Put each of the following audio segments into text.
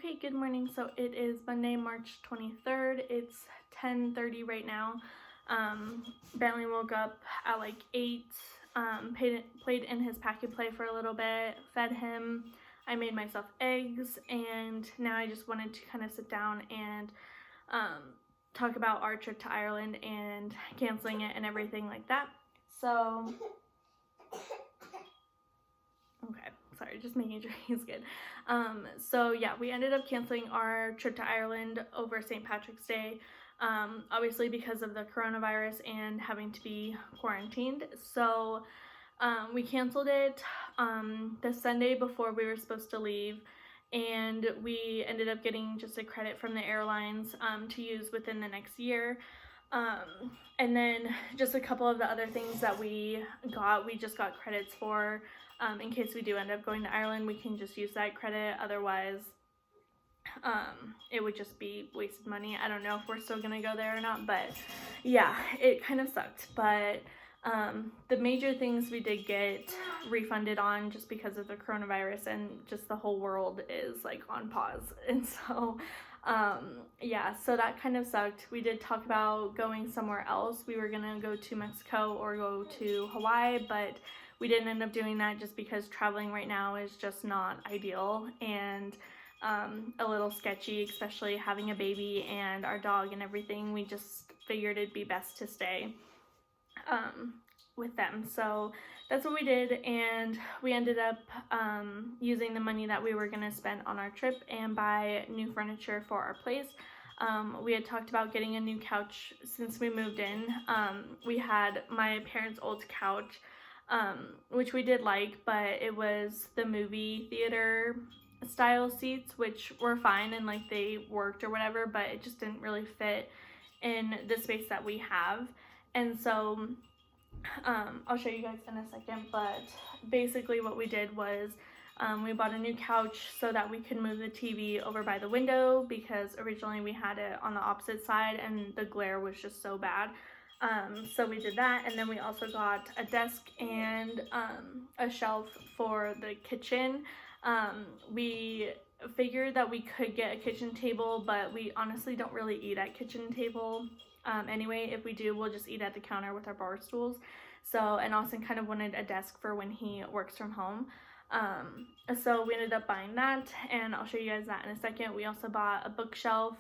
Okay, good morning. So it is Monday, March 23rd. It's 10:30 right now. Bentley woke up at like 8, played in his Pack-and-Play for a little bit, fed him. I made myself eggs, and now I just wanted to kind of sit down and talk about our trip to Ireland and canceling it and everything like that. So, okay, sorry, just making sure he's good. So yeah, we ended up canceling our trip to Ireland over St. Patrick's Day, obviously because of the coronavirus and having to be quarantined. So we canceled it the Sunday before we were supposed to leave, and we ended up getting just a credit from the airlines to use within the next year. And then just a couple of the other things that we just got credits for. In case we do end up going to Ireland, we can just use that credit. Otherwise, it would just be wasted money. I don't know if we're still gonna go there or not, but yeah, it kind of sucked. But the major things we did get refunded on just because of the coronavirus, and just the whole world is like on pause. And so yeah, so that kind of sucked. We did talk about going somewhere else. We were gonna go to Mexico or go to Hawaii, but we didn't end up doing that just because traveling right now is just not ideal and a little sketchy, especially having a baby and our dog and everything. We just figured it'd be best to stay with them. So that's what we did, and we ended up using the money that we were going to spend on our trip and buy new furniture for our place. We had talked about getting a new couch since we moved in. We had my parents' old couch, which we did like, but it was the movie theater style seats, which were fine and like they worked or whatever, but it just didn't really fit in the space that we have. And so I'll show you guys in a second, but basically what we did was we bought a new couch so that we could move the TV over by the window, because originally we had it on the opposite side and the glare was just so bad. So we did that, and then we also got a desk and a shelf for the kitchen. We figured that we could get a kitchen table, but we honestly don't really eat at kitchen table anyway. If we do, we'll just eat at the counter with our bar stools. So, and Austin kind of wanted a desk for when he works from home. So we ended up buying that, and I'll show you guys that in a second. We also bought a bookshelf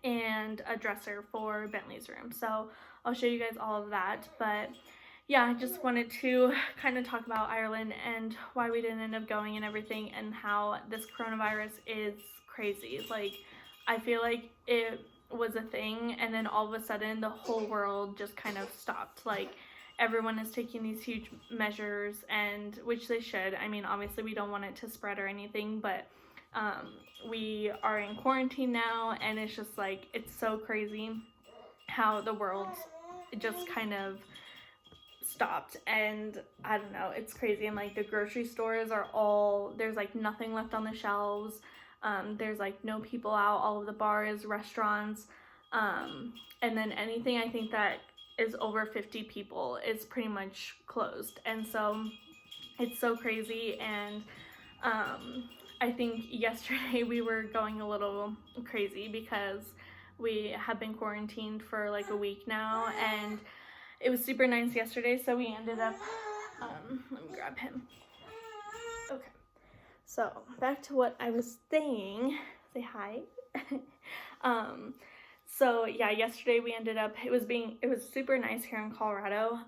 and a dresser for Bentley's room. So I'll show you guys all of that. But yeah, I just wanted to kind of talk about Ireland and why we didn't end up going and everything, and how this coronavirus is crazy. Like, I feel like it was a thing, and then all of a sudden the whole world just kind of stopped. Like, everyone is taking these huge measures, and which they should. I mean, obviously we don't want it to spread or anything, but we are in quarantine now, and it's just like, it's so crazy how the world just kind of stopped. And I don't know, it's crazy. And like the grocery stores are all, there's like nothing left on the shelves. There's like no people out. All of the bars, restaurants, and then anything I think that is over 50 people is pretty much closed. And so it's so crazy. And I think yesterday we were going a little crazy because we have been quarantined for like a week now, and it was super nice yesterday, so we ended up, let me grab him. Okay, so back to what I was saying. Say hi. So yeah, yesterday we ended up, it was super nice here in Colorado.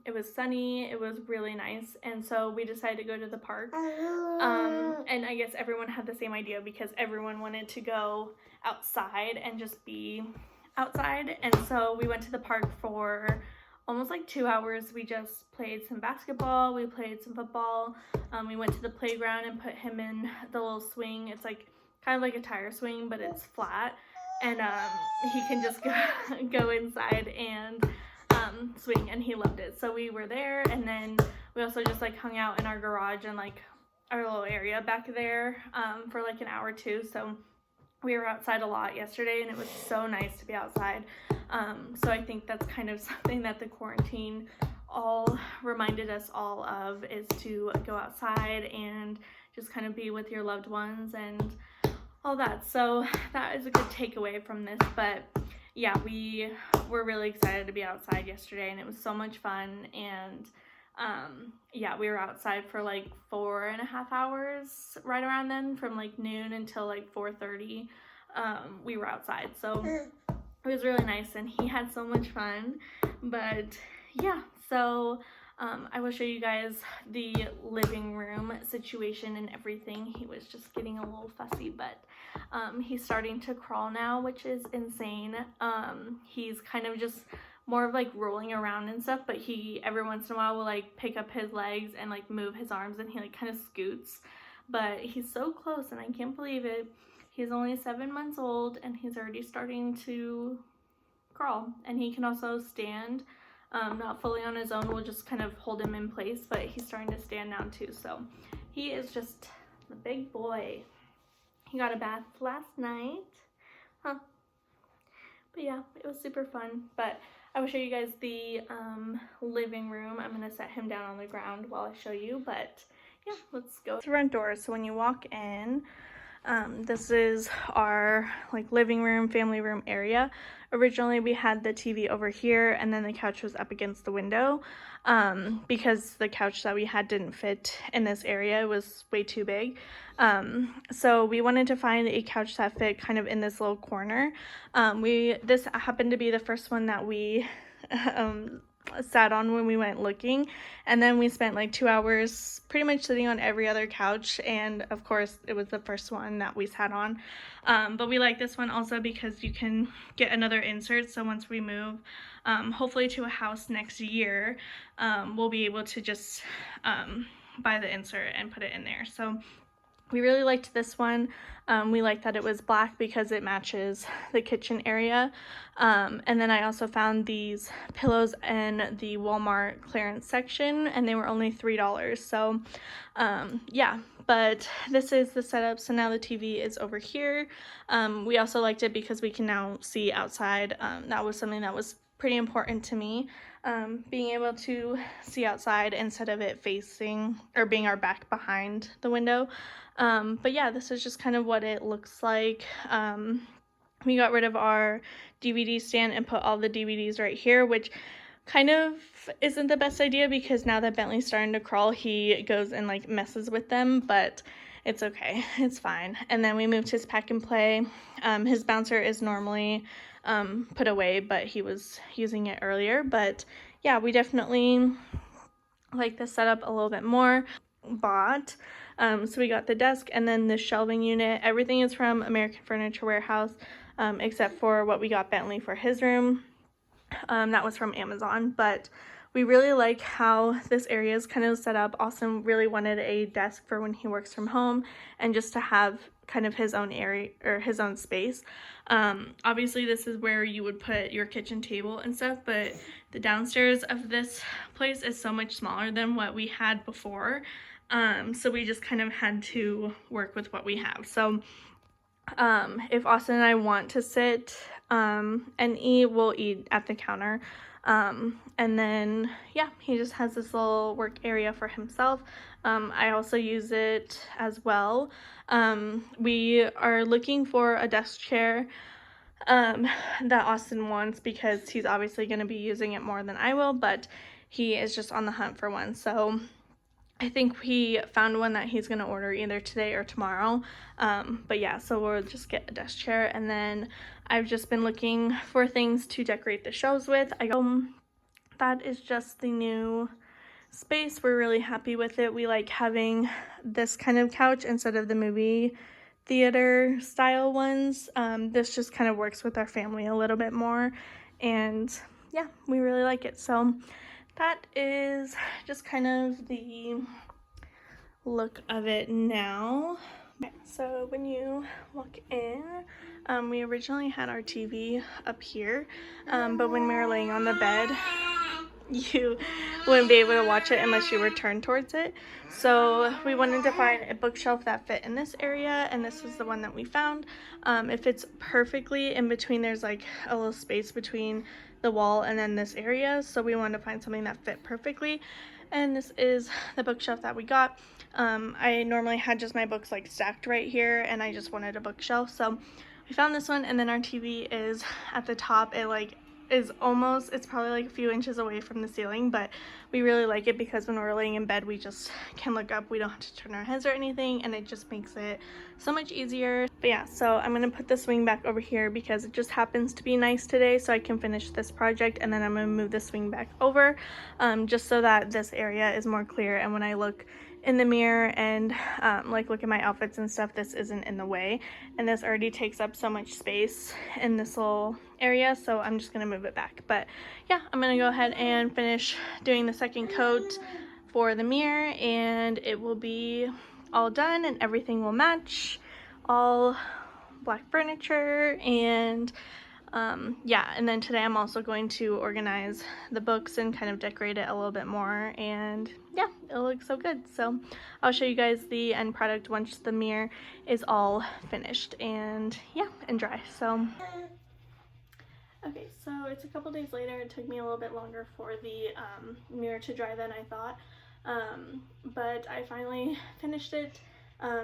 It was sunny, it was really nice, and so we decided to go to the park. And I guess everyone had the same idea, because everyone wanted to go outside and just be outside. And so we went to the park for almost like 2 hours. We just played some basketball, we played some football, we went to the playground and put him in the little swing. It's like kind of like a tire swing, but it's flat, and he can just go inside and swing, and he loved it. So we were there, and then we also just like hung out in our garage and like our little area back there for like an hour or two. So we were outside a lot yesterday, and it was so nice to be outside. So I think that's kind of something that the quarantine all reminded us all of, is to go outside and just kind of be with your loved ones and all that. So that is a good takeaway from this. But yeah, we were really excited to be outside yesterday, and it was so much fun. And yeah, we were outside for like 4.5 hours right around then, from like noon until like 4:30. We were outside, so it was really nice, and he had so much fun. But yeah, so I will show you guys the living room situation and everything. He was just getting a little fussy, but he's starting to crawl now, which is insane. He's kind of just more of like rolling around and stuff, but he every once in a while will like pick up his legs and like move his arms, and he like kind of scoots. But he's so close, and I can't believe it. He's only 7 months old, and he's already starting to crawl, and he can also stand. Not fully on his own, we'll just kind of hold him in place, but he's starting to stand now too. So he is just the big boy. He got a bath last night, huh? But yeah, it was super fun. But I will show you guys the living room. I'm gonna set him down on the ground while I show you, but yeah, let's go. It's the front door, so when you walk in, this is our like living room, family room area. Originally we had the TV over here, and then the couch was up against the window because the couch that we had didn't fit in this area. It was way too big. So we wanted to find a couch that fit kind of in this little corner. This happened to be the first one that we sat on when we went looking, and then we spent like 2 hours pretty much sitting on every other couch, and of course it was the first one that we sat on. But we like this one also because you can get another insert, so once we move hopefully to a house next year, we'll be able to just buy the insert and put it in there. So we really liked this one. We liked that it was black because it matches the kitchen area. And then I also found these pillows in the Walmart clearance section, and they were only $3. So yeah, but this is the setup. So now the TV is over here. We also liked it because we can now see outside. That was something that was pretty important to me. Being able to see outside instead of it facing or being our back behind the window. But yeah, this is just kind of what it looks like. We got rid of our DVD stand and put all the DVDs right here, which kind of isn't the best idea because now that Bentley's starting to crawl, he goes and like messes with them, but it's okay, it's fine. And then we moved his pack and play. His bouncer is normally put away, but he was using it earlier. But yeah, we definitely like this setup a little bit more. So we got the desk and then the shelving unit. Everything is from American Furniture Warehouse, except for what we got Bentley for his room. That was from Amazon, but we really like how this area is kind of set up. Austin really wanted a desk for when he works from home and just to have kind of his own area or his own space. Obviously this is where you would put your kitchen table and stuff, but the downstairs of this place is so much smaller than what we had before. So we just kind of had to work with what we have. So if Austin and I want to sit and eat, we'll eat at the counter. And then yeah, he just has this little work area for himself. I also use it as well. We are looking for a desk chair that Austin wants because he's obviously going to be using it more than I will, but he is just on the hunt for one. So I think he found one that he's going to order either today or tomorrow. But yeah, so we'll just get a desk chair. And then I've just been looking for things to decorate the shelves with. That is just the new space. We're really happy with it. We like having this kind of couch instead of the movie theater style ones. This just kind of works with our family a little bit more. And yeah, we really like it. So that is just kind of the look of it now. Okay, so when you walk in, we originally had our TV up here, but when we were laying on the bed, you wouldn't be able to watch it unless you were turned towards it. So we wanted to find a bookshelf that fit in this area, and this is the one that we found. It fits perfectly in between. There's like a little space between the wall and then this area, so we wanted to find something that fit perfectly, and this is the bookshelf that we got. I normally had just my books like stacked right here, and I just wanted a bookshelf, so we found this one. And then our TV is at the top. It like is almost, it's probably like a few inches away from the ceiling, but we really like it because when we're laying in bed we just can look up. We don't have to turn our heads or anything, and it just makes it so much easier. But yeah, so I'm gonna put the swing back over here because it just happens to be nice today, so I can finish this project, and then I'm gonna move the swing back over just so that this area is more clear, and when I look in the mirror and like look at my outfits and stuff, this isn't in the way. And this already takes up so much space in this little area, so I'm just gonna move it back. But yeah, I'm gonna go ahead and finish doing the second coat for the mirror, and it will be all done and everything will match, all black furniture. And yeah, and then today I'm also going to organize the books and kind of decorate it a little bit more, and yeah, it looks so good. So I'll show you guys the end product once the mirror is all finished and yeah, and dry. So okay, so it's a couple days later. It took me a little bit longer for the mirror to dry than I thought, but I finally finished it,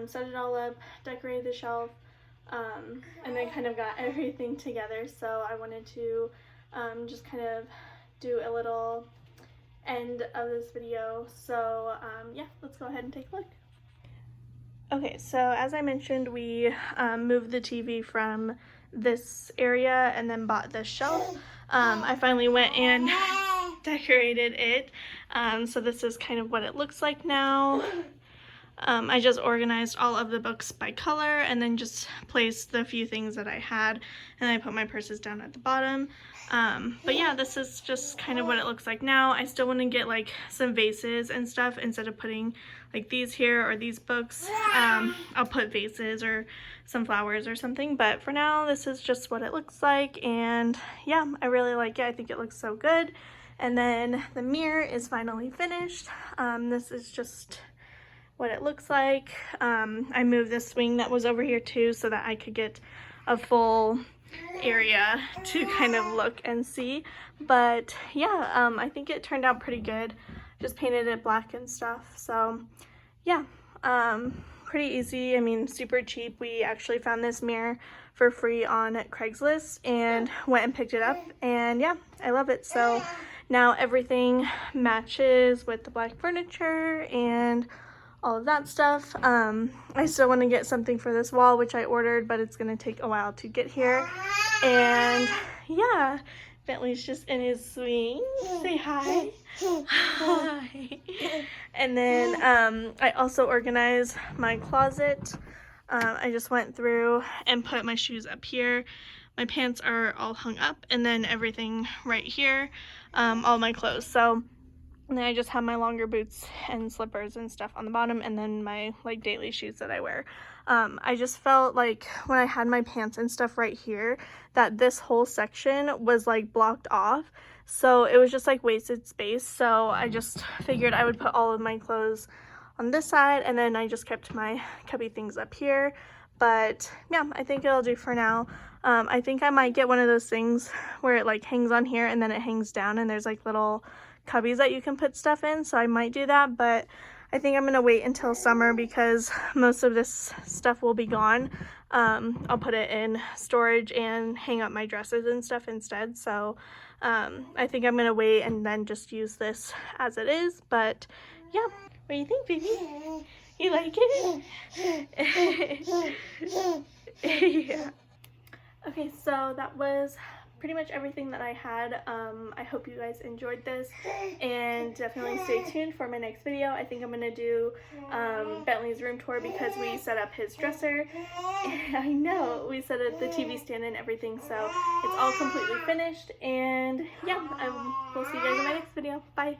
set it all up, decorated the shelf, and then kind of got everything together. So I wanted to just kind of do a little end of this video. So yeah, let's go ahead and take a look. Okay, so as I mentioned, we moved the TV from this area and then bought this shelf. I finally went and decorated it. So this is kind of what it looks like now. I just organized all of the books by color and then just placed the few things that I had, and I put my purses down at the bottom. But yeah, this is just kind of what it looks like now. I still want to get like some vases and stuff instead of putting like these here or these books. I'll put vases or some flowers or something, but for now this is just what it looks like, and yeah, I really like it. I think it looks so good. And then the mirror is finally finished. This is just what it looks like. I moved this swing that was over here too so that I could get a full area to kind of look and see. But yeah, I think it turned out pretty good. Just painted it black and stuff. So yeah, pretty easy. I mean, super cheap. We actually found this mirror for free on Craigslist and went and picked it up, and yeah, I love it. So now everything matches with the black furniture and all of that stuff. I still want to get something for this wall, which I ordered, but it's going to take a while to get here. And yeah, Bentley's just in his swing. Say hi. Hi. And then I also organized my closet. I just went through and put my shoes up here. My pants are all hung up, and then everything right here, all my clothes. So and then I just have my longer boots and slippers and stuff on the bottom, and then my like daily shoes that I wear. I just felt like when I had my pants and stuff right here that this whole section was like blocked off, so it was just like wasted space. So I just figured I would put all of my clothes on this side, and then I just kept my cubby things up here. But yeah, I think it'll do for now. I think I might get one of those things where it like hangs on here and then it hangs down, and there's like little cubbies that you can put stuff in, so I might do that. But I think I'm gonna wait until summer because most of this stuff will be gone. I'll put it in storage and hang up my dresses and stuff instead. So I think I'm gonna wait and then just use this as it is. But yeah, what do you think, baby? You like it? Yeah. Okay, so that was pretty much everything that I had. I hope you guys enjoyed this, and definitely stay tuned for my next video. I think I'm gonna do Bentley's room tour because we set up his dresser. I know, we set up the TV stand and everything, so it's all completely finished. And yeah, we'll see you guys in my next video. Bye.